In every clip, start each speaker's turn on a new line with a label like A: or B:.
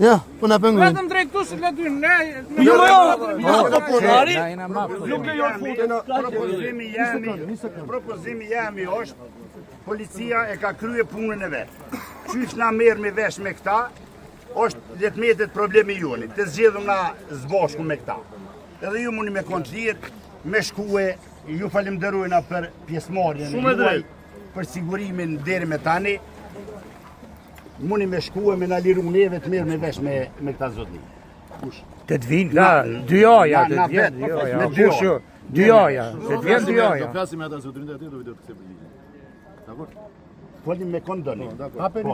A: Ja, po na penguin.
B: Vetëm drejt këtu si le dy ne.
C: Nuk lejon futën. Propozimi jemi është policia e ka krye punën e vet. Qysh na merr me vesh me këta, është letmetet problemi joni. Të zgjedhëm na zbashku me këta. Edhe ju mundi me kontrollir, me shkue, ju falenderojna për pjesëmarrjen juaj, për sigurimin deri me tani. Mundi me shkue, me na liru neve të mirë me vesh me këta zotni. Kush?
B: Të të vinë, la, dy aja, të të vjen dy aja. Kush? Dy aja, të të vjen dy aja.
A: Do flasim me ata zotrinët e tij, do video të kthej për ligjin. Dakor?
C: Folim me kondoni.
A: Hapeni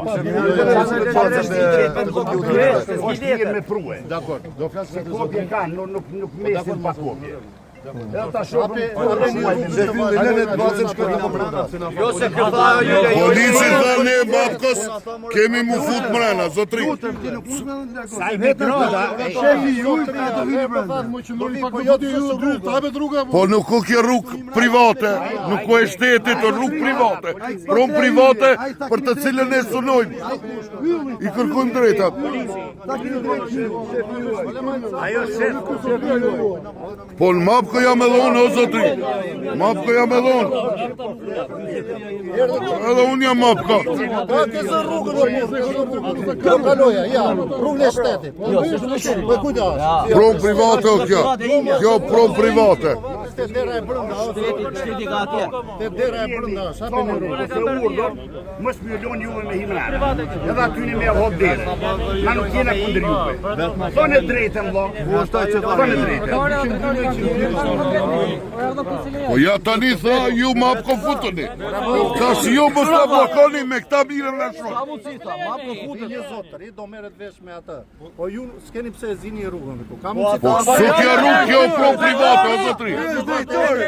C: Është mirë me prue.
A: Dakor, do flasim me
C: Kopje kanë, nuk mesin pa kopje. Edhe ta shohim.
A: Jo se këta
D: Polici tani babkos kemi mu fut mrena, zotri.
C: Sa i metroda,
A: shefi ju të vini brenda.
D: Po nuk ku kjo rrugë private, nuk ku e shtetit, o rrugë private. Pron private për të cilën e sunojmë. I kërkojmë drejtat.
C: ajo shef.
D: Po në mapë ko jam edhe unë, o zotri. Mapë ko jam edhe unë. Edhe unë jam mapë ko.
A: Kësë rrugën kjo kaloja, ja, rrugën e shtetit. Po kujdes.
D: Pron private o kjo. Kjo pron private.
A: Te dera e brenda, shteti ka atje. Te dera e brenda, sa për në rrugë.
C: Se urdhër, mos më loni juve me himrana. Edhe aty me hop dere. Na nuk jena kundër juve. Thonë drejtën vëlla. Thonë drejtën.
D: Po ja tani tha ju mapë ko futëni. Tash ju mos ta blokoni me këta mirën dhe shumë.
A: Një zotëri do merret vesh me atë. Po ju s'keni pse e zini rrugën këtu. Kam
D: Po su kjo rrugë kjo pron private, o zotri.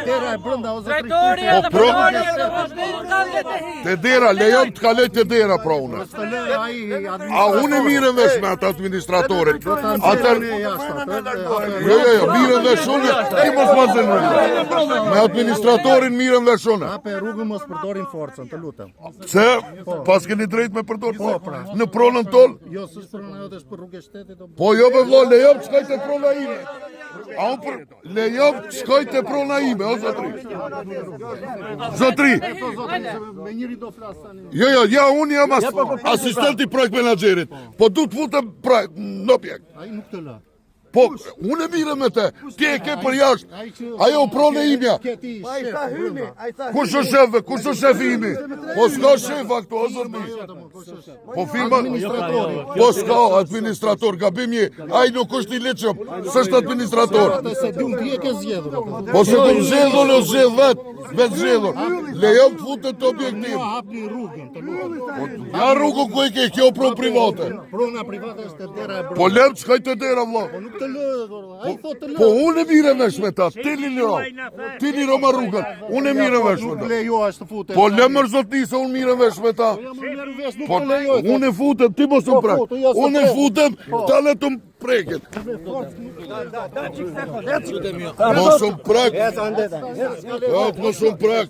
A: dera e brenda o zotëri.
D: Po pro te dera, lejon të kaloj te dera pra une. A unë mirën vesh me atë administratorit. Atër, jo, mirën vesh une, ti mos ma zënë. Me administratorin mirën vesh une.
A: Hape rrugën mos përdorin forcën, të lutem.
D: Pse? Pas keni drejt me përdor forcën. Në pronën tonë?
A: Jo, s'është prona jote, është për rrugë e shtetit.
D: Po jo be vlo, lejom të shkoj të prona ime. A unë për... Lejom të shkoj të prona ime, o zotri. Zotri.
A: Me njëri do flas tani.
D: Jo, ja, unë jam asistenti projekt menaxherit. Po du të futem në pjek.
A: Ai nuk të lë.
D: Po, unë e mire me te, ti e ke për jashtë, ajo prone imja. Kush është shefe, kush është shefi imi? Po s'ka shefa këtu, o zërbi. Po firma, po s'ka administrator, gabim je, aj nuk është i leqëm, s'është administrator. Po se të më zhedhën o zhedhë vetë zhedhën. Lejëm të futën të objektiv. Ja rrugën ku e ke, kjo pro private.
A: Prona private është të dera e brenda.
D: Po lërë që kajtë të dera, vla. Po unë e mire vesh me ta, ti liro ma rrugën, unë e mire vesh me ta. Po lëmër zotni se unë mire vesh me ta. Po unë e futem, ti mos më prek. Unë e futem, ta le të më preket. Mos më prek. Mos më prek.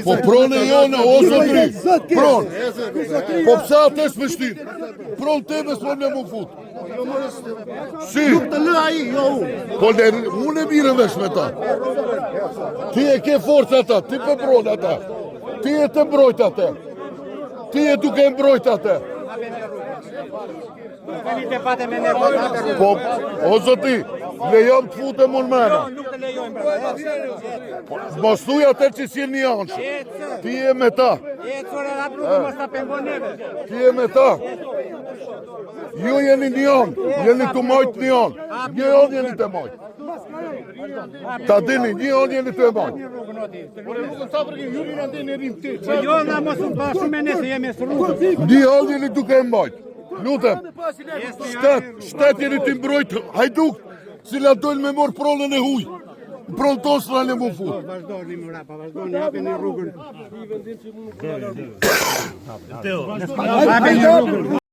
D: Po prone jone, o zotri. Pron. Po psa atë s'pështin. Pron tebe s'po me më fut. Si?
A: Nuk të lë ai, jo unë.
D: Po unë e mire vesh me ta. Ti e ke forca ta, ti për brojt ata. Ti e të mbrojt ata. Ti e duke mbrojt ata. Po, o zoti, lejom të futem unë mena. Mos thuj atë që si një anshë. Ti e me ta. Ti e me ta. Ju jeni një anë, jeni të majtë një anë. Një anë jeni të majtë. Ta dini, një anë jeni të majtë. Një anë jeni duke e majtë. Lutem, shtet jeni të mbrojt hajduk, cila dojnë me morë pronën e huj. Pronë tosë në më fut.
B: Vazhdojnë më rapa, vazhdojnë, hapeni rrugën.